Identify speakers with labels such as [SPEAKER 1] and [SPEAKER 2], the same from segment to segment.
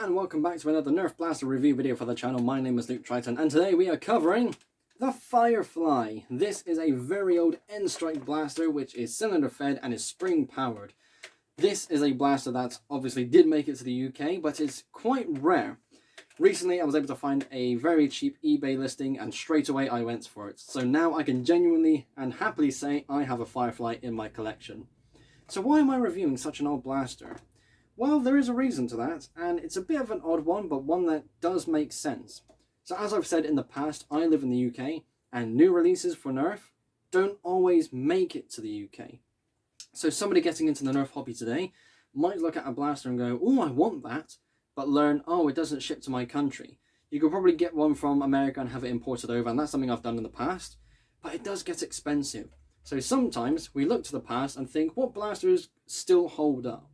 [SPEAKER 1] and welcome back to another Nerf Blaster review video for the channel. My name is Luke Triton and today we are covering the Firefly. This is a very old N-Strike blaster which is cylinder fed and is spring powered. This is a blaster that obviously did make it to the UK but is quite rare. Recently I was able to find a very cheap eBay listing and straight away I went for it. So now I can genuinely and happily say I have a Firefly in my collection. So why am I reviewing such an old blaster? Well, there is a reason to that, and it's a bit of an odd one, but one that does make sense. So as I've said in the past, I live in the UK, and new releases for Nerf don't always make it to the UK. So somebody getting into the Nerf hobby today might look at a blaster and go, oh, I want that, but learn, oh, it doesn't ship to my country. You could probably get one from America and have it imported over, and that's something I've done in the past, but it does get expensive. So sometimes we look to the past and think, what blasters still hold up?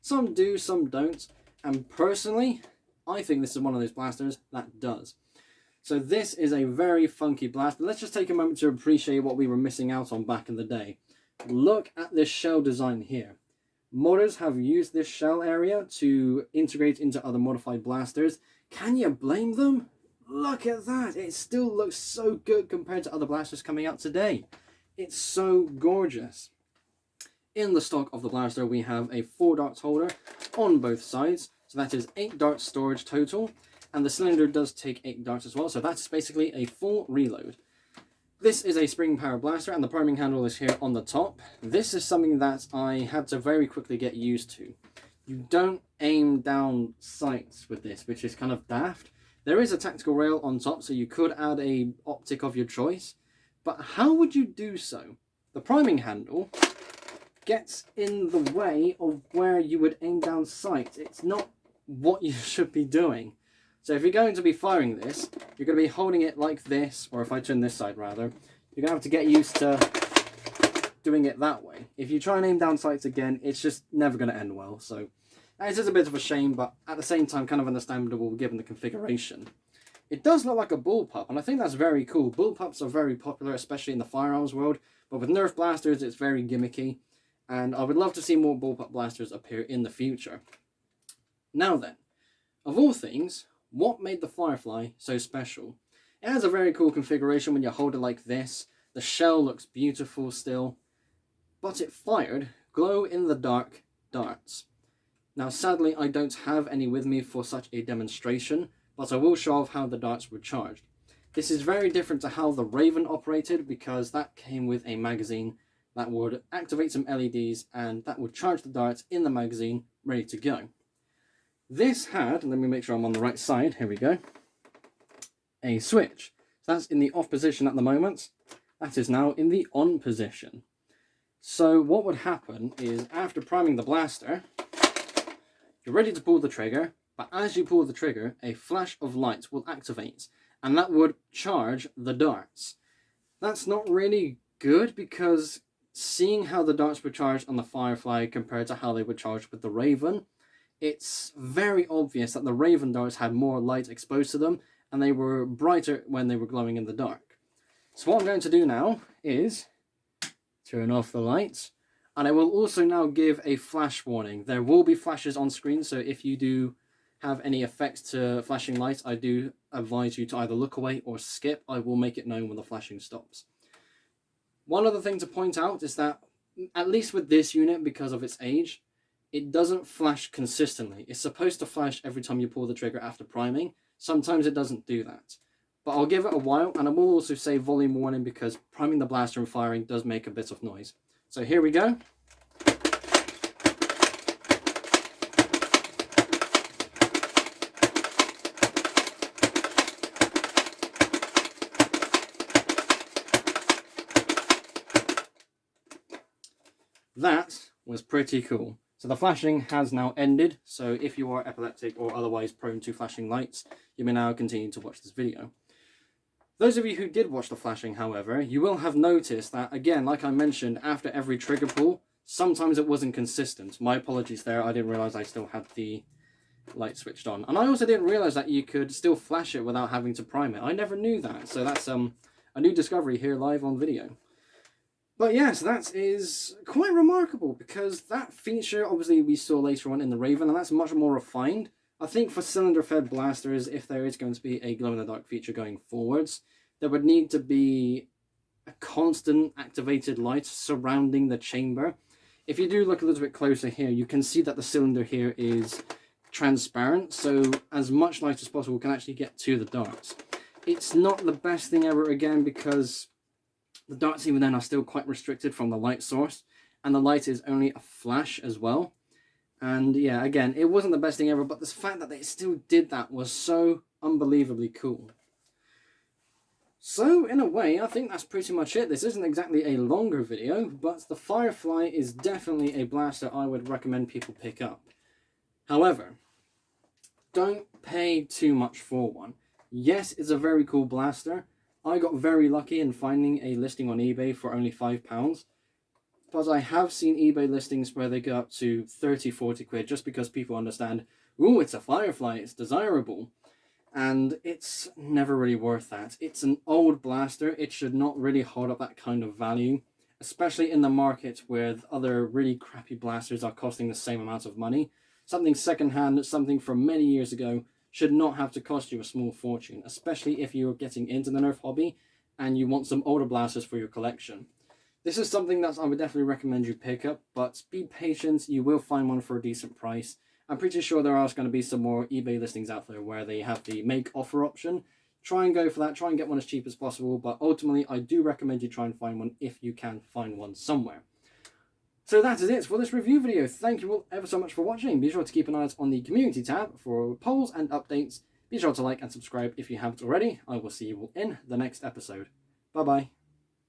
[SPEAKER 1] Some do, some don't, and personally, I think this is one of those blasters that does. So this is a very funky blaster. Let's just take a moment to appreciate what we were missing out on back in the day. Look at this shell design here. Modders have used this shell area to integrate into other modified blasters. Can you blame them? Look at that. It still looks so good compared to other blasters coming out today. It's so gorgeous. In the stock of the blaster, we have a 4 darts holder on both sides. So that is 8 darts storage total. And the cylinder does take 8 darts as well. So that's basically a full reload. This is a spring power blaster and the priming handle is here on the top. This is something that I had to very quickly get used to. You don't aim down sights with this, which is kind of daft. There is a tactical rail on top, so you could add a optic of your choice. But how would you do so? The priming handle gets in the way of where you would aim down sight. It's not what you should be doing. So if you're going to be firing this, you're going to be holding it like this, or if I turn this side rather, you're going to have to get used to doing it that way. If you try and aim down sights again, it's just never going to end well. So it's just a bit of a shame, but at the same time kind of understandable given the configuration. It does look like a bullpup, and I think that's very cool. Bullpups are very popular, especially in the firearms world, but with Nerf blasters it's very gimmicky. And I would love to see more bullpup blasters appear in the future. Now then, of all things, what made the Firefly so special? It has a very cool configuration when you hold it like this. The shell looks beautiful still, but it fired glow-in-the-dark darts. Now sadly I don't have any with me for such a demonstration, but I will show off how the darts were charged. This is very different to how the Raven operated because that came with a magazine that would activate some LEDs and that would charge the darts in the magazine ready to go. This had, let me make sure I'm on the right side, here we go, a switch. So that's in the off position at the moment. That is now in the on position. So what would happen is after priming the blaster, you're ready to pull the trigger, but as you pull the trigger, a flash of light will activate and that would charge the darts. That's not really good because seeing how the darts were charged on the Firefly compared to how they were charged with the Raven, it's very obvious that the Raven darts had more light exposed to them and they were brighter when they were glowing in the dark. So what I'm going to do now is turn off the lights, and I will also now give a flash warning. There will be flashes on screen, so if you do have any effects to flashing lights, I do advise you to either look away or skip. I will make it known when the flashing stops. One other thing to point out is that, at least with this unit, because of its age, it doesn't flash consistently. It's supposed to flash every time you pull the trigger after priming. Sometimes it doesn't do that. But I'll give it a while, and I will also say volume warning because priming the blaster and firing does make a bit of noise. So here we go. That was pretty cool. So the flashing has now ended, so if you are epileptic or otherwise prone to flashing lights, you may now continue to watch this video. Those of you who did watch the flashing, however, you will have noticed that, again, like I mentioned, after every trigger pull, sometimes it wasn't consistent. My apologies there, I didn't realise I still had the light switched on. And I also didn't realise that you could still flash it without having to prime it. I never knew that, so that's a new discovery here live on video. But yes, that is quite remarkable because that feature obviously we saw later on in the Raven, and that's much more refined. I think for cylinder-fed blasters, if there is going to be a glow-in-the-dark feature going forwards, there would need to be a constant activated light surrounding the chamber. If you do look a little bit closer here, you can see that the cylinder here is transparent, so as much light as possible can actually get to the darts. It's not the best thing ever, again, because the darts even then are still quite restricted from the light source, and the light is only a flash as well. And yeah, again, it wasn't the best thing ever, but the fact that they still did that was so unbelievably cool. So, in a way, I think that's pretty much it. This isn't exactly a longer video, but the Firefly is definitely a blaster I would recommend people pick up. However, don't pay too much for one. Yes, it's a very cool blaster. I got very lucky in finding a listing on eBay for only £5. But I have seen eBay listings where they go up to 30, 40 quid just because people understand, ooh, it's a Firefly, it's desirable. And it's never really worth that. It's an old blaster. It should not really hold up that kind of value, especially in the market where other really crappy blasters are costing the same amount of money. Something secondhand, something from many years ago, should not have to cost you a small fortune, especially if you're getting into the Nerf hobby and you want some older blasters for your collection. This is something that I would definitely recommend you pick up, but be patient, you will find one for a decent price. I'm pretty sure there are going to be some more eBay listings out there where they have the make offer option. Try and go for that, try and get one as cheap as possible, but ultimately I do recommend you try and find one if you can find one somewhere. So that is it for this review video. Thank you all ever so much for watching. Be sure to keep an eye out on the community tab for polls and updates. Be sure to like and subscribe if you haven't already. I will see you all in the next episode. Bye bye.